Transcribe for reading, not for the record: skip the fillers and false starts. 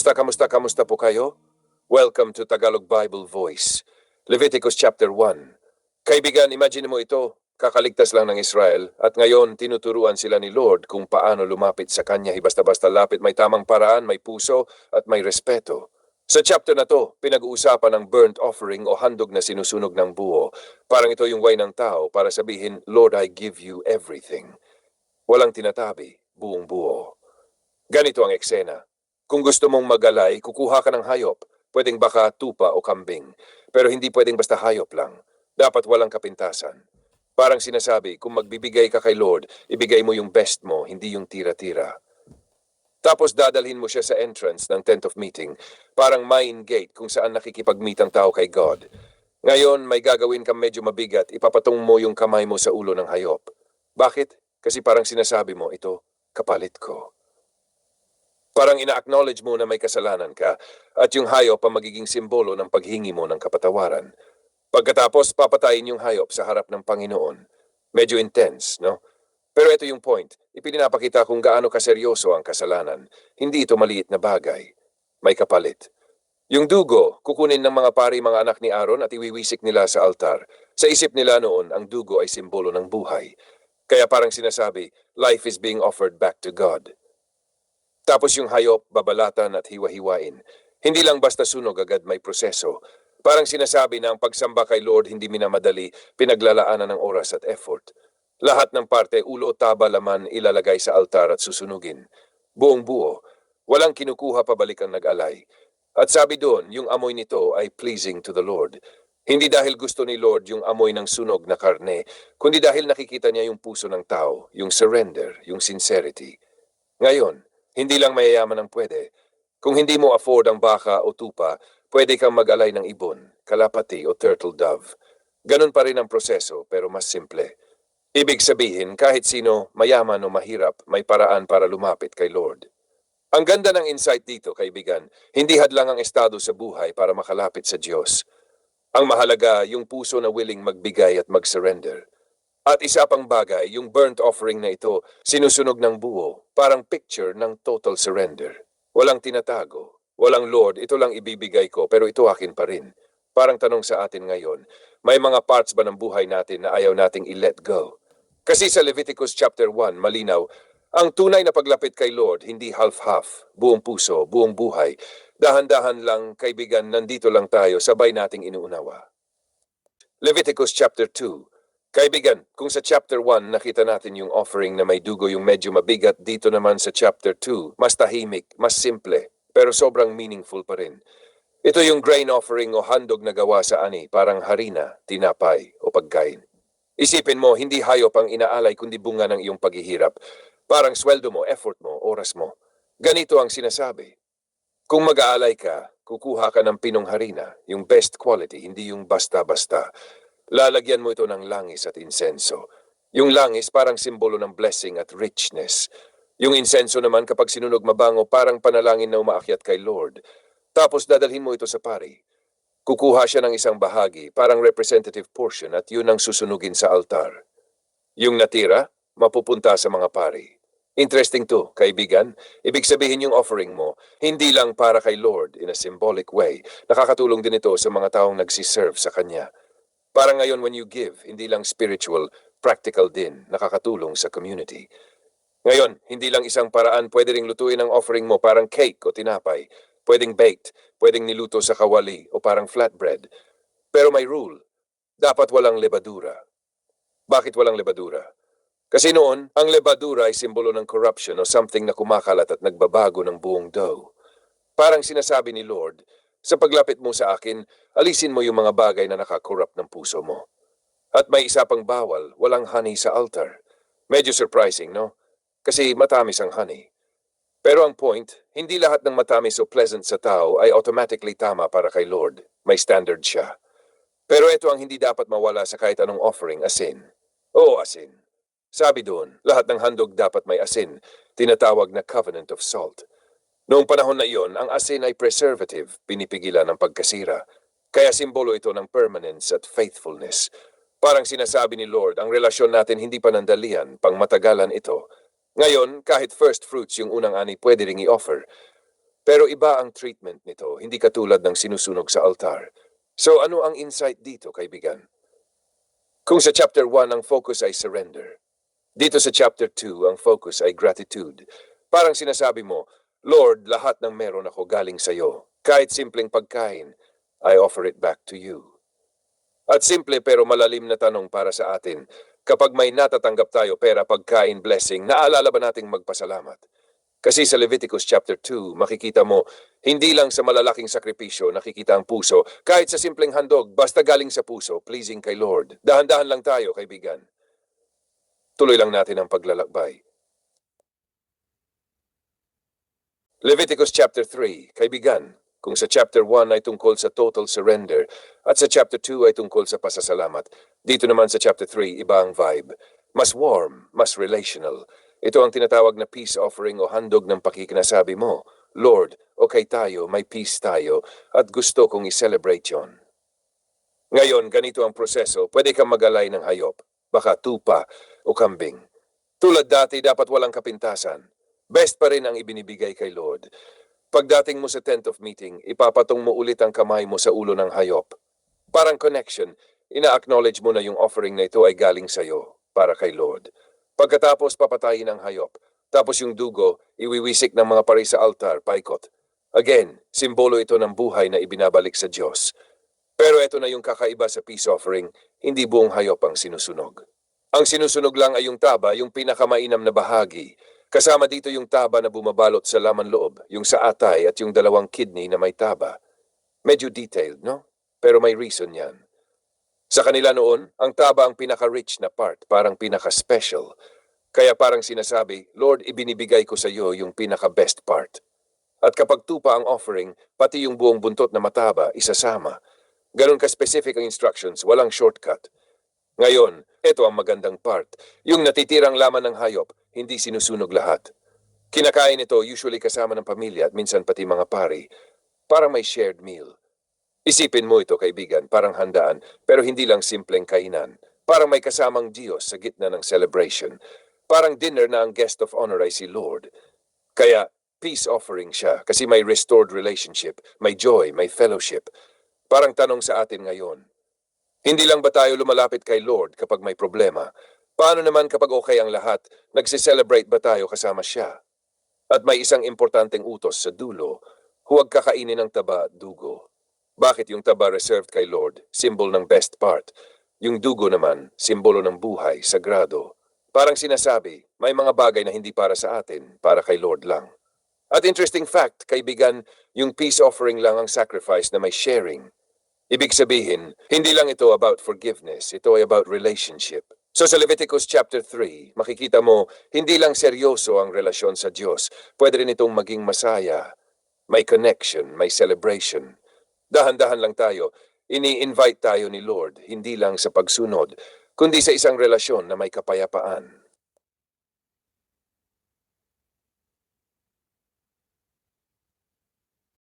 Kamusta po kayo? Welcome to Tagalog Bible Voice. Leviticus chapter 1. Kaibigan, imagine mo ito, kakaligtas lang ng Israel at ngayon tinuturuan sila ni Lord kung paano lumapit sa Kanya. Basta-basta lapit, may tamang paraan, may puso at may respeto. Sa chapter na to, pinag-uusapan ang burnt offering o handog na sinusunog ng buo. Parang ito yung way ng tao para sabihin, Lord, I give you everything. Walang tinatabi, buong buo. Ganito ang eksena. Kung gusto mong magalay, kukuha ka ng hayop. Pwedeng baka, tupa o kambing. Pero hindi pwedeng basta hayop lang. Dapat walang kapintasan. Parang sinasabi, kung magbibigay ka kay Lord, ibigay mo yung best mo, hindi yung tira-tira. Tapos dadalhin mo siya sa entrance ng tent of meeting, parang main gate kung saan nakikipag-meet ang tao kay God. Ngayon, may gagawin kang medyo mabigat, ipapatong mo yung kamay mo sa ulo ng hayop. Bakit? Kasi parang sinasabi mo, ito, kapalit ko. Parang ina-acknowledge mo na may kasalanan ka at yung hayop ang magiging simbolo ng paghingi mo ng kapatawaran. Pagkatapos, papatayin yung hayop sa harap ng Panginoon. Medyo intense, no? Pero ito yung point. Ipinapakita kung gaano kaseryoso ang kasalanan. Hindi ito maliit na bagay. May kapalit. Yung dugo, kukunin ng mga pari mga anak ni Aaron at iwiwisik nila sa altar. Sa isip nila noon, ang dugo ay simbolo ng buhay. Kaya parang sinasabi, life is being offered back to God. Tapos yung hayop, babalatan at hiwa-hiwain. Hindi lang basta sunog agad, may proseso. Parang sinasabi na ang pagsamba kay Lord hindi minamadali, pinaglalaanan ng oras at effort. Lahat ng parte, ulo o taba laman, ilalagay sa altar at susunugin. Buong buo, walang kinukuha pabalik ang nag-alay. At sabi doon, yung amoy nito ay pleasing to the Lord. Hindi dahil gusto ni Lord yung amoy ng sunog na karne, kundi dahil nakikita niya yung puso ng tao, yung surrender, yung sincerity. Ngayon, hindi lang mayayaman ang pwede. Kung hindi mo afford ang baka o tupa, pwede kang mag-alay ng ibon, kalapati o turtle dove. Ganun pa rin ang proseso pero mas simple. Ibig sabihin, kahit sino, mayaman o mahirap, may paraan para lumapit kay Lord. Ang ganda ng insight dito, kaibigan, hindi hadlang ang estado sa buhay para makalapit sa Diyos. Ang mahalaga, yung puso na willing magbigay at mag-surrender. At isa pang bagay, yung burnt offering na ito, sinusunog ng buo, parang picture ng total surrender. Walang tinatago, walang Lord, ito lang ibibigay ko, pero ito akin pa rin. Parang tanong sa atin ngayon, may mga parts ba ng buhay natin na ayaw nating i-let go? Kasi sa Leviticus chapter 1, malinaw, ang tunay na paglapit kay Lord, hindi half-half, buong puso, buong buhay. Dahan-dahan lang, kaibigan, nandito lang tayo, sabay nating inuunawa. Leviticus chapter 2. Kaibigan, kung sa chapter 1 nakita natin yung offering na may dugo yung medyo mabigat, dito naman sa chapter 2, mas tahimik, mas simple, pero sobrang meaningful pa rin. Ito yung grain offering o handog na gawa sa ani, parang harina, tinapay o pagkain. Isipin mo, hindi hayop ang inaalay kundi bunga ng iyong paghihirap. Parang sweldo mo, effort mo, oras mo. Ganito ang sinasabi. Kung mag-aalay ka, kukuha ka ng pinong harina, yung best quality, hindi yung basta-basta. Lalagyan mo ito ng langis at insenso. Yung langis parang simbolo ng blessing at richness. Yung insenso naman kapag sinunog mabango parang panalangin na umaakyat kay Lord. Tapos dadalhin mo ito sa pari. Kukuha siya ng isang bahagi, parang representative portion at yun ang susunugin sa altar. Yung natira, mapupunta sa mga pari. Interesting to, kaibigan. Ibig sabihin yung offering mo, hindi lang para kay Lord in a symbolic way. Nakakatulong din ito sa mga taong nagsiserve sa Kanya. Parang ngayon when you give, hindi lang spiritual, practical din, nakakatulong sa community. Ngayon, hindi lang isang paraan, pwede ring lutuin ang offering mo parang cake o tinapay. Pwedeng baked, pwedeng niluto sa kawali o parang flatbread. Pero may rule, dapat walang lebadura. Bakit walang lebadura? Kasi noon, ang lebadura ay simbolo ng corruption o something na kumakalat at nagbabago ng buong dough. Parang sinasabi ni Lord, sa paglapit mo sa akin, alisin mo yung mga bagay na nakakorrupt ng puso mo. At may isa pang bawal, walang honey sa altar. Medyo surprising, no? Kasi matamis ang honey. Pero ang point, hindi lahat ng matamis o pleasant sa tao ay automatically tama para kay Lord. May standard siya. Pero ito ang hindi dapat mawala sa kahit anong offering, asin. Oo, asin. Sabi doon, lahat ng handog dapat may asin, tinatawag na covenant of salt. Noong panahon na iyon, ang asin ay preservative, pinipigilan ng pagkasira. Kaya simbolo ito ng permanence at faithfulness. Parang sinasabi ni Lord, ang relasyon natin hindi panandalian, pang matagalan ito. Ngayon, kahit first fruits yung unang ani pwede ring i-offer. Pero iba ang treatment nito, hindi katulad ng sinusunog sa altar. So ano ang insight dito, kaibigan? Kung sa chapter 1 ang focus ay surrender, dito sa chapter 2 ang focus ay gratitude. Parang sinasabi mo, Lord, lahat ng meron ako galing sa iyo. Kahit simpleng pagkain, I offer it back to you. At simple pero malalim na tanong para sa atin, kapag may natatanggap tayo pera, pagkain, blessing, naalala ba nating magpasalamat? Kasi sa Leviticus chapter 2, makikita mo, hindi lang sa malalaking sakripisyo nakikita ang puso, kahit sa simpleng handog, basta galing sa puso, pleasing kay Lord. Dahan-dahan lang tayo, kaibigan. Tuloy lang natin ang paglalakbay. Leviticus chapter 3, kaibigan, kung sa chapter 1 ay tungkol sa total surrender at sa chapter 2 ay tungkol sa pasasalamat, dito naman sa chapter 3, iba ang vibe. Mas warm, mas relational. Ito ang tinatawag na peace offering o handog ng pakikinasabi mo. Lord, okay tayo, may peace tayo, at gusto kong i-celebrate yon. Ngayon, ganito ang proseso. Pwede kang magalay ng hayop, baka tupa o kambing. Tulad dati, dapat walang kapintasan. Best pa rin ang ibinibigay kay Lord. Pagdating mo sa tent of meeting, ipapatong mo ulit ang kamay mo sa ulo ng hayop. Parang connection, ina-acknowledge mo na yung offering na ito ay galing sa'yo, para kay Lord. Pagkatapos papatayin ang hayop, tapos yung dugo, iwiwisik ng mga pari sa altar, paikot. Again, simbolo ito ng buhay na ibinabalik sa Diyos. Pero ito na yung kakaiba sa peace offering, hindi buong hayop ang sinusunog. Ang sinusunog lang ay yung taba, yung pinakamainam na bahagi. Kasama dito yung taba na bumabalot sa laman loob, yung sa atay at yung dalawang kidney na may taba. Medyo detailed, no? Pero may reason yan. Sa kanila noon, ang taba ang pinaka-rich na part, parang pinaka-special. Kaya parang sinasabi, Lord, ibinibigay ko sa iyo yung pinaka-best part. At kapag tupa ang offering, pati yung buong buntot na mataba, isasama. Ganon ka-specific ang instructions, walang shortcut. Ngayon, ito ang magandang part. Yung natitirang laman ng hayop, hindi sinusunog lahat. Kinakain ito usually kasama ng pamilya at minsan pati mga pari. Parang may shared meal. Isipin mo ito, kaibigan, parang handaan, pero hindi lang simpleng kainan. Parang may kasamang Diyos sa gitna ng celebration. Parang dinner na ang guest of honor ay si Lord. Kaya, peace offering siya kasi may restored relationship, may joy, may fellowship. Parang tanong sa atin ngayon, hindi lang ba tayo lumalapit kay Lord kapag may problema? Paano naman kapag okay ang lahat, nagse-celebrate ba tayo kasama siya? At may isang importanteng utos sa dulo, huwag kakainin ng taba at dugo. Bakit yung taba reserved kay Lord, symbol ng best part? Yung dugo naman, simbolo ng buhay, sagrado. Parang sinasabi, may mga bagay na hindi para sa atin, para kay Lord lang. At interesting fact, kaibigan, yung peace offering lang ang sacrifice na may sharing. Ibig sabihin, hindi lang ito about forgiveness, ito ay about relationship. So sa Leviticus chapter 3, makikita mo, hindi lang seryoso ang relasyon sa Diyos, pwede rin itong maging masaya. May connection, may celebration. Dahan-dahan lang tayo, ini-invite tayo ni Lord, hindi lang sa pagsunod, kundi sa isang relasyon na may kapayapaan.